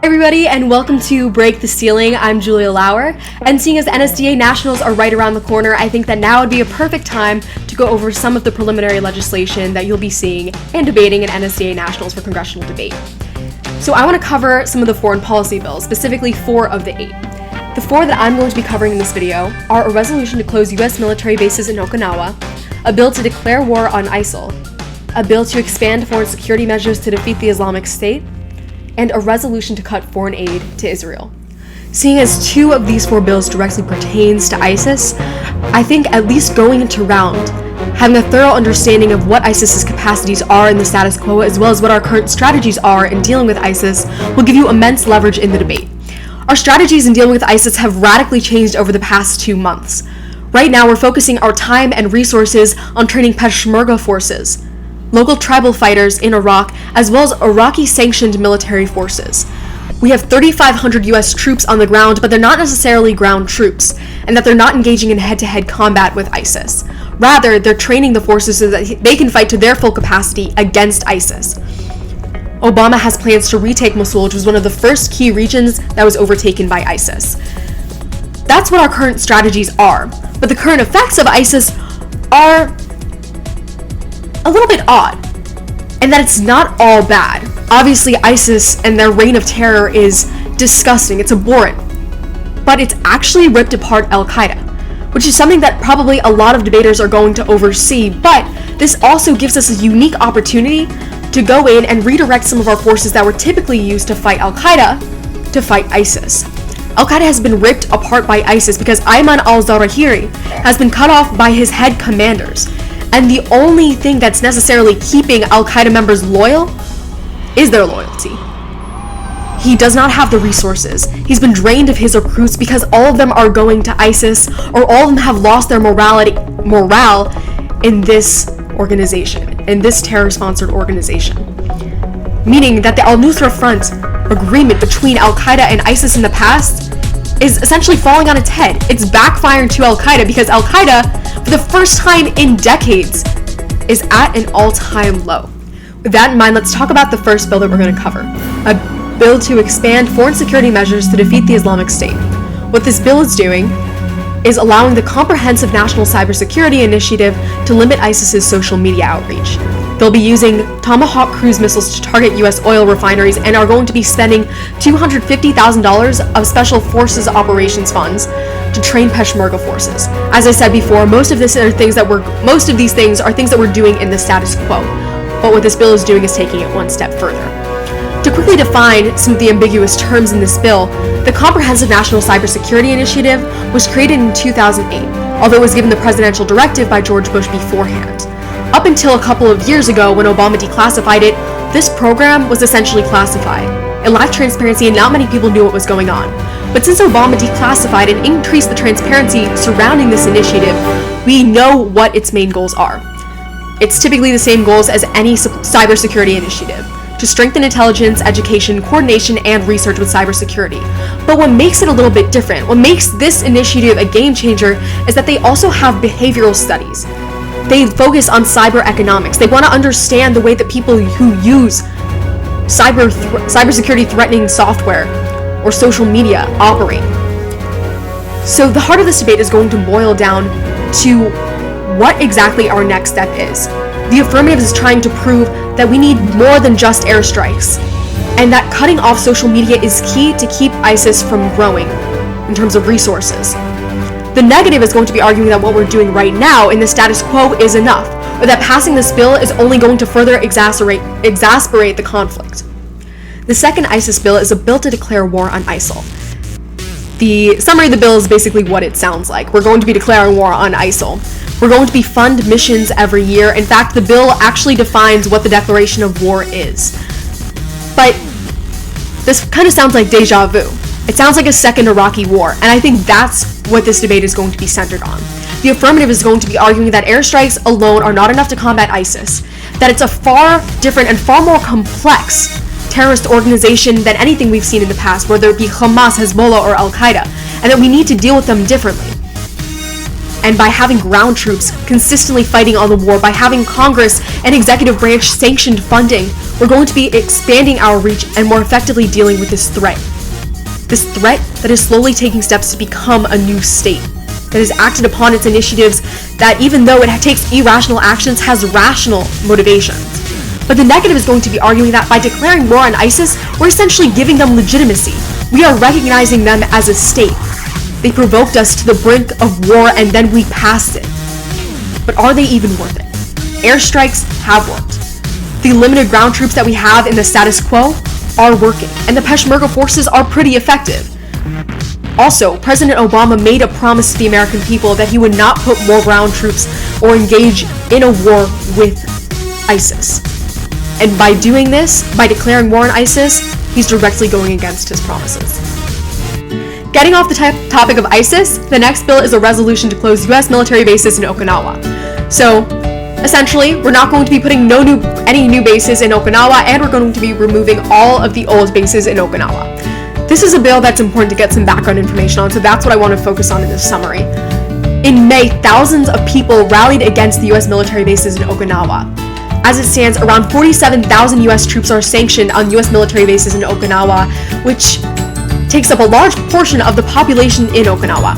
Everybody, and welcome to Break the Ceiling. I'm Julia Lauer, and seeing as NSDA nationals are right around the corner, I think that now would be a perfect time to go over some of the preliminary legislation that you'll be seeing and debating in NSDA nationals for congressional debate. So I want to cover some of the foreign policy bills, specifically 4 of the 8. The 4 that I'm going to be covering in this video are a resolution to close U.S. military bases in Okinawa, a bill to declare war on ISIL, a bill to expand foreign security measures to defeat the Islamic State, and a resolution to cut foreign aid to Israel. Seeing as 2 of these 4 bills directly pertains to ISIS, I think at least going into round, having a thorough understanding of what ISIS's capacities are in the status quo, as well as what our current strategies are in dealing with ISIS, will give you immense leverage in the debate. Our strategies in dealing with ISIS have radically changed over the past 2 months. Right now, we're focusing our time and resources on training Peshmerga forces, local tribal fighters in Iraq, as well as Iraqi-sanctioned military forces. We have 3,500 US troops on the ground, but they're not necessarily ground troops, and that they're not engaging in head-to-head combat with ISIS. Rather, they're training the forces so that they can fight to their full capacity against ISIS. Obama has plans to retake Mosul, which was one of the first key regions that was overtaken by ISIS. That's what our current strategies are, but the current effects of ISIS are a little bit odd, and that it's not all bad. Obviously, ISIS and their reign of terror is disgusting, it's abhorrent, but it's actually ripped apart Al-Qaeda, which is something that probably a lot of debaters are going to oversee, but this also gives us a unique opportunity to go in and redirect some of our forces that were typically used to fight Al-Qaeda to fight ISIS. Al-Qaeda has been ripped apart by ISIS because Ayman al-Zawahiri has been cut off by his head commanders. And the only thing that's necessarily keeping Al-Qaeda members loyal is their loyalty. He does not have the resources. He's been drained of his recruits because all of them are going to ISIS, or all of them have lost their morale in this organization, in this terror-sponsored organization. Meaning that the Al-Nusra Front agreement between Al-Qaeda and ISIS in the past is essentially falling on its head. It's backfiring to Al-Qaeda because Al-Qaeda, for the first time in decades, is at an all-time low. With that in mind, let's talk about the first bill that we're going to cover. A bill to expand foreign security measures to defeat the Islamic State. What this bill is doing is allowing the Comprehensive National Cybersecurity Initiative to limit ISIS's social media outreach. They'll be using Tomahawk cruise missiles to target U.S. oil refineries and are going to be spending $250,000 of Special Forces Operations funds to train Peshmerga forces. As I said before, most of these things are things that we're doing in the status quo. But what this bill is doing is taking it one step further. To quickly define some of the ambiguous terms in this bill, the Comprehensive National Cybersecurity Initiative was created in 2008, although it was given the presidential directive by George Bush beforehand. Up until a couple of years ago, when Obama declassified it, this program was essentially classified. It lacked transparency and not many people knew what was going on. But since Obama declassified and increased the transparency surrounding this initiative, we know what its main goals are. It's typically the same goals as any cybersecurity initiative: to strengthen intelligence, education, coordination, and research with cybersecurity. But what makes it a little bit different, what makes this initiative a game changer, is that they also have behavioral studies. They focus on cyber economics. They want to understand the way that people who use cybersecurity threatening software or social media operate. So the heart of this debate is going to boil down to what exactly our next step is. The affirmative is trying to prove that we need more than just airstrikes, and that cutting off social media is key to keep ISIS from growing in terms of resources. The negative is going to be arguing that what we're doing right now in the status quo is enough, or that passing this bill is only going to further exasperate the conflict. The second ISIS bill is a bill to declare war on ISIL. The summary of the bill is basically what it sounds like. We're going to be declaring war on ISIL. We're going to be fund missions every year. In fact, the bill actually defines what the declaration of war is. But this kind of sounds like deja vu. It sounds like a second Iraqi war, and I think that's what this debate is going to be centered on. The affirmative is going to be arguing that airstrikes alone are not enough to combat ISIS, that it's a far different and far more complex terrorist organization than anything we've seen in the past, whether it be Hamas, Hezbollah, or Al-Qaeda, and that we need to deal with them differently. And by having ground troops consistently fighting on the war, by having Congress and executive branch sanctioned funding, we're going to be expanding our reach and more effectively dealing with this threat. This threat that is slowly taking steps to become a new state, that has acted upon its initiatives, that even though it takes irrational actions, has rational motivations. But the negative is going to be arguing that by declaring war on ISIS, we're essentially giving them legitimacy. We are recognizing them as a state. They provoked us to the brink of war and then we passed it. But are they even worth it? Airstrikes have worked. The limited ground troops that we have in the status quo are working, and the Peshmerga forces are pretty effective. Also, President Obama made a promise to the American people that he would not put more ground troops or engage in a war with ISIS. And by doing this, by declaring war on ISIS, he's directly going against his promises. Getting off the topic of ISIS, the next bill is a resolution to close U.S. military bases in Okinawa. So, essentially, we're not going to be putting any new bases in Okinawa, and we're going to be removing all of the old bases in Okinawa. This is a bill that's important to get some background information on, so that's what I want to focus on in this summary. In May, thousands of people rallied against the U.S. military bases in Okinawa. As it stands, around 47,000 U.S. troops are sanctioned on U.S. military bases in Okinawa, which takes up a large portion of the population in Okinawa.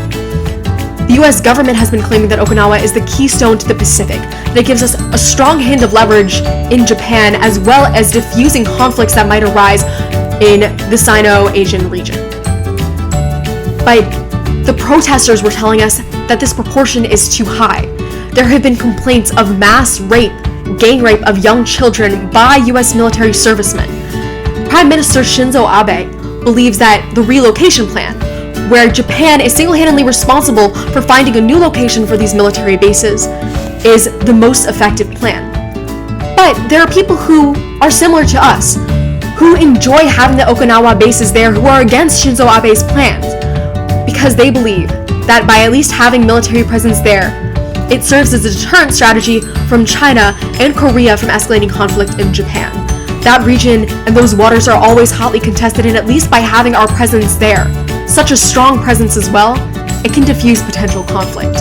The U.S. government has been claiming that Okinawa is the keystone to the Pacific, that it gives us a strong hand of leverage in Japan, as well as diffusing conflicts that might arise in the Sino-Asian region. But the protesters were telling us that this proportion is too high. There have been complaints of mass rape, gang rape of young children by U.S. military servicemen. Prime Minister Shinzo Abe believes that the relocation plan, where Japan is single-handedly responsible for finding a new location for these military bases, is the most effective plan. But there are people who are similar to us, who enjoy having the Okinawa bases there, who are against Shinzo Abe's plans, because they believe that by at least having military presence there, it serves as a deterrent strategy from China and Korea from escalating conflict in Japan. That region and those waters are always hotly contested, and at least by having our presence there, such a strong presence as well, it can diffuse potential conflict.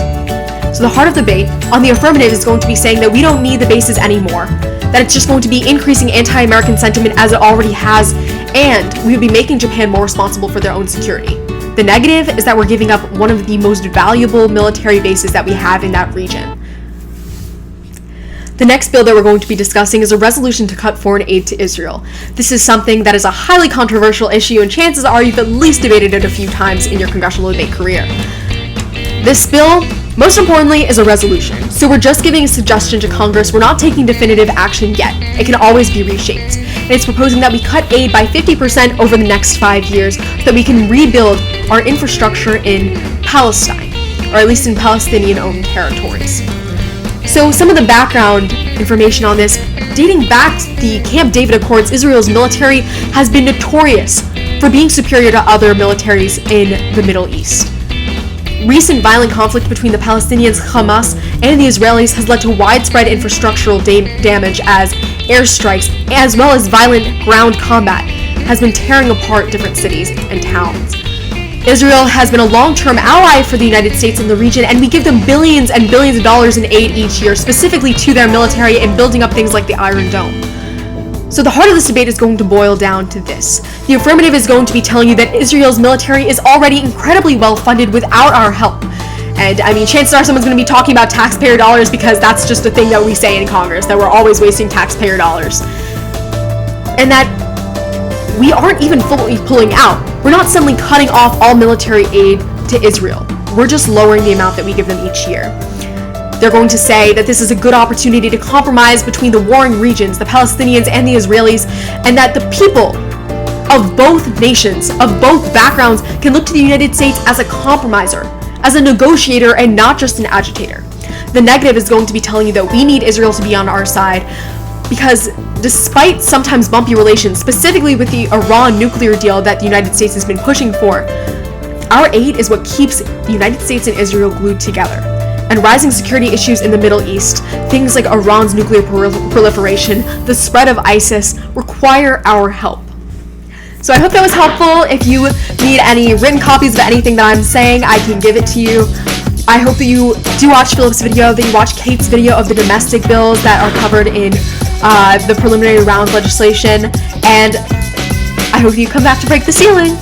So the heart of the debate on the affirmative is going to be saying that we don't need the bases anymore, that it's just going to be increasing anti-American sentiment as it already has, and we would be making Japan more responsible for their own security. The negative is that we're giving up one of the most valuable military bases that we have in that region. The next bill that we're going to be discussing is a resolution to cut foreign aid to Israel. This is something that is a highly controversial issue, and chances are you've at least debated it a few times in your congressional debate career. This bill, most importantly, is a resolution, so we're just giving a suggestion to Congress. We're not taking definitive action yet. It can always be reshaped. And it's proposing that we cut aid by 50% over the next 5 years so that we can rebuild our infrastructure in Palestine, or at least in Palestinian-owned territories. So some of the background information on this, dating back to the Camp David Accords, Israel's military has been notorious for being superior to other militaries in the Middle East. Recent violent conflict between the Palestinians, Hamas, and the Israelis has led to widespread infrastructural damage as airstrikes, as well as violent ground combat, has been tearing apart different cities and towns. Israel has been a long-term ally for the United States in the region, and we give them billions and billions of dollars in aid each year, specifically to their military and building up things like the Iron Dome. So the heart of this debate is going to boil down to this. The affirmative is going to be telling you that Israel's military is already incredibly well funded without our help. And I mean, chances are someone's going to be talking about taxpayer dollars, because that's just a thing that we say in Congress, that we're always wasting taxpayer dollars. And that we aren't even fully pulling out. We're not suddenly cutting off all military aid to Israel. We're just lowering the amount that we give them each year. They're going to say that this is a good opportunity to compromise between the warring regions, the Palestinians and the Israelis, and that the people of both nations, of both backgrounds, can look to the United States as a compromiser, as a negotiator, and not just an agitator. The negative is going to be telling you that we need Israel to be on our side, because despite sometimes bumpy relations, specifically with the Iran nuclear deal that the United States has been pushing for, our aid is what keeps the United States and Israel glued together. And rising security issues in the Middle East, things like Iran's nuclear proliferation, the spread of ISIS, require our help. So I hope that was helpful. If you need any written copies of anything that I'm saying, I can give it to you. I hope that you do watch Philip's video, that you watch Kate's video of the domestic bills that are covered in the preliminary round legislation, and I hope you come back to break the ceiling.